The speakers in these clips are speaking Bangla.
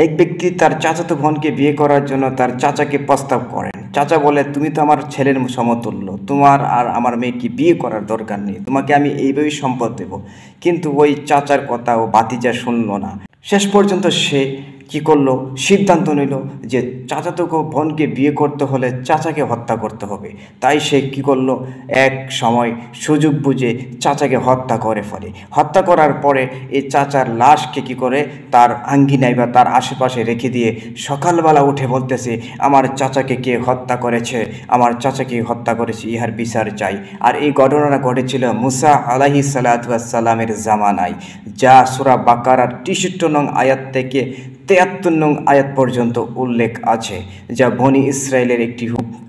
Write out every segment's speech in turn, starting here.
এক ব্যক্তি তার চাচাতো বোনকে বিয়ে করার জন্য তার চাচাকে প্রস্তাব করেন। চাচা বলে, তুমি তো আমার ছেলের সমতুল্য, তোমার আর আমার মেয়েকে বিয়ে করার দরকার নেই, তোমাকে আমি এইভাবেই সম্পদ দেব। কিন্তু ওই চাচার কথা ও ভাতিজা শুনল না। শেষ পর্যন্ত সে কি করলো, সিদ্ধান্ত নিল যে চাচাতো বোনকে বিয়ে করতে হলে চাচাকে হত্যা করতে হবে। তাই সে কি করলো, এক সময় সুযোগ বুঝে চাচাকে হত্যা করে ফেলে। হত্যা করার পরে এই চাচার লাশকে কি করে তার আঙ্গিনায় বা তার আশেপাশে রেখে দিয়ে সকালবেলা উঠে বলতেছে, আমার চাচাকে কে হত্যা করেছে, আমার চাচাকে হত্যা করেছে, ইহার বিচার চাই। আর এই ঘটনাটা ঘটেছিল মুসা আলাইহিস সালাতু ওয়াস সালামের জামানায়, যা সূরা বাকারার ৬৩ নং আয়াত থেকে ৭৩ নং আয়াত পর্যন্ত উল্লেখ আছে, যা বনি ইসরায়েলের একটি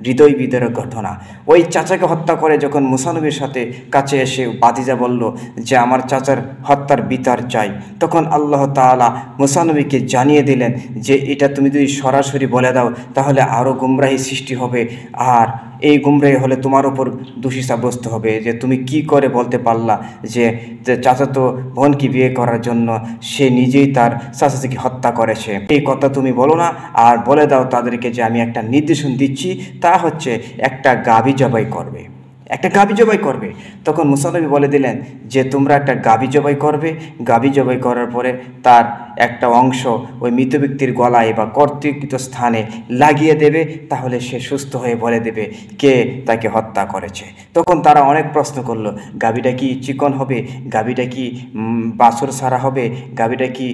হৃদয় বিদারক ঘটনা। ওই চাচাকে হত্যা করে যখন মুসা নবীর সাথে কাছে এসে ভাতিজা বলল যে আমার চাচার হত্যার বিচার চাই, তখন আল্লাহ তাআলা মুসা নবীকে জানিয়ে দিলেন যে এটা তুমি যদি সরাসরি বলে দাও তাহলে আরও গুমরাহি সৃষ্টি হবে, আর এই গুমরাহি হলে তোমার ওপর দোষী সাব্যস্ত হবে যে তুমি কি করে বলতে পারলা যে চাচাতো বোনকে বিয়ে করার জন্য সে নিজেই তার চাচাকে হত্যা করেছে। এই কথা তুমি বলো না, আর বলে দাও তাদেরকে যে আমি একটা নির্দেশন দিচ্ছি, তা হচ্ছে একটা গাভী জবাই করবে, একটা গাভী জবাই করবে। তখন মুসা নবী বলে দিলেন যে তোমরা একটা গাভী জবাই করবে, গাভী জবাই করার পরে তার একটা অংশ ওই মৃত ব্যক্তির গলায় বা কর্তৃকৃত স্থানে লাগিয়ে দেবে, তাহলে সে সুস্থ হয়ে বলে দেবে কে তাকে হত্যা করেছে। তখন তারা অনেক প্রশ্ন করলো, গাভীটা কি চিকন হবে, গাভীটা কি বাছুর ছাড়া হবে, গাভীটা কি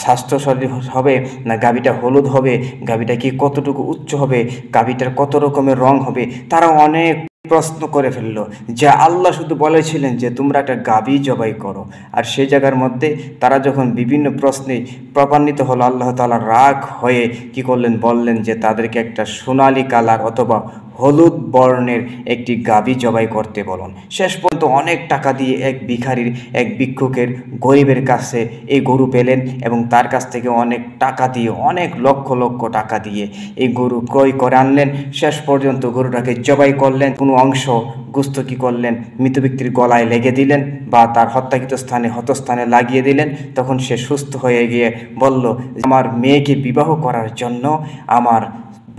স্বাস্থ্যশালী হবে, না গাভীটা হলুদ হবে, গাভীটা কি কতটুকু উচ্চ হবে, গাভীটার কত রকমের রং হবে। তারা অনেক প্রশ্ন করে ফেললো, যা আল্লাহ শুধু বলেছিলেন যে তোমরা একটা গাভী জবাই করো। আর সেই জায়গার মধ্যে তারা যখন বিভিন্ন প্রশ্নে প্রমাণিত হলো, আল্লাহ তাআলা রাগ হয়ে কি করলেন, বললেন যে তাদেরকে একটা সোনালী কালার অথবা হলুদ বর্ণের একটি গাভী জবাই করতে বলুন। শেষ পর্যন্ত অনেক টাকা দিয়ে এক ভিখারির, এক ভিক্ষুকের, গরিবের কাছে এই গরু পেলেন এবং তার কাছ থেকে অনেক টাকা দিয়ে, অনেক লক্ষ লক্ষ টাকা দিয়ে এই গরু ক্রয় করে আনলেন। শেষ পর্যন্ত গরুটাকে জবাই করলেন, কোনো অংশ গোস্ত কি করলেন মৃত ব্যক্তির গলায় লেগে দিলেন বা তার হত্যাকৃত স্থানে হতস্থানে লাগিয়ে দিলেন। তখন সে সুস্থ হয়ে গিয়ে বলল, আমার মেয়েকে বিবাহ করার জন্য আমার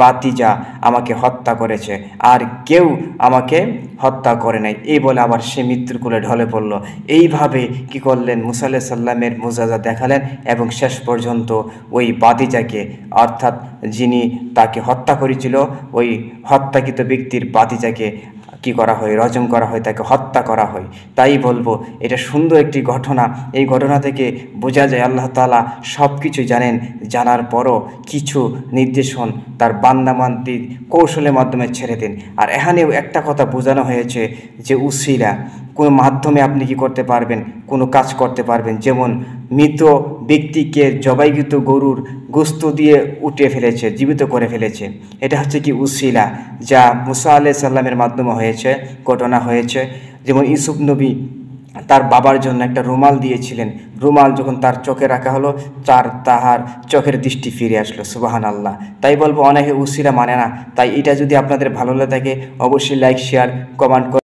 ভাতিজা আমাকে হত্যা করেছে, আর কেউ আমাকে হত্যা করে নাই। এই বলে আবার সে মৃত্যুর কোলে ঢলে পড়ল। এইভাবে কি করলেন, মুসা আলাইহিস সালামের মুজাজা দেখালেন এবং শেষ পর্যন্ত ওই ভাতিজাকে, অর্থাৎ যিনি তাকে হত্যা করেছিল, ওই হত্যাকৃত ব্যক্তির ভাতিজাকে কি করা হয়, রজম করা হয়, তাকে হত্যা করা হয়। তাই বলবো এটা সুন্দর একটি ঘটনা। এই ঘটনা থেকে বোঝা যায় আল্লাহ তাআলা সব কিছু জানেন, জানার পরও কিছু নির্দেশন তার বান্দাবান্দির কৌশলের মাধ্যমে ছেড়ে দেন। আর এখানেও একটা কথা বোঝানো হয়েছে যে উসিলা, কোনো মাধ্যমে আপনি কি করতে পারবেন, কোনো কাজ করতে পারবেন। যেমন মৃত ব্যক্তিকে জবাইকৃত গরুর গোস্ত দিয়ে উঠে ফেলেছে, জীবিত করে ফেলেছে, এটা হচ্ছে কি উসিলা, যা মুসা আলাইহিস সালামের মাধ্যমে হয়েছে, ঘটনা হয়েছে। যেমন ইউসুফ নবী তার বাবার জন্য একটা রুমাল দিয়েছিলেন, রুমাল যখন তার চোখে রাখা হলো তাহার চোখের দৃষ্টি ফিরে আসলো। সুবহানাল্লাহ। তাই বলবো অনেকে উসিলা মানে না। তাই এটা যদি আপনাদের ভালো লাগে থাকে অবশ্যই লাইক, শেয়ার, কমেন্ট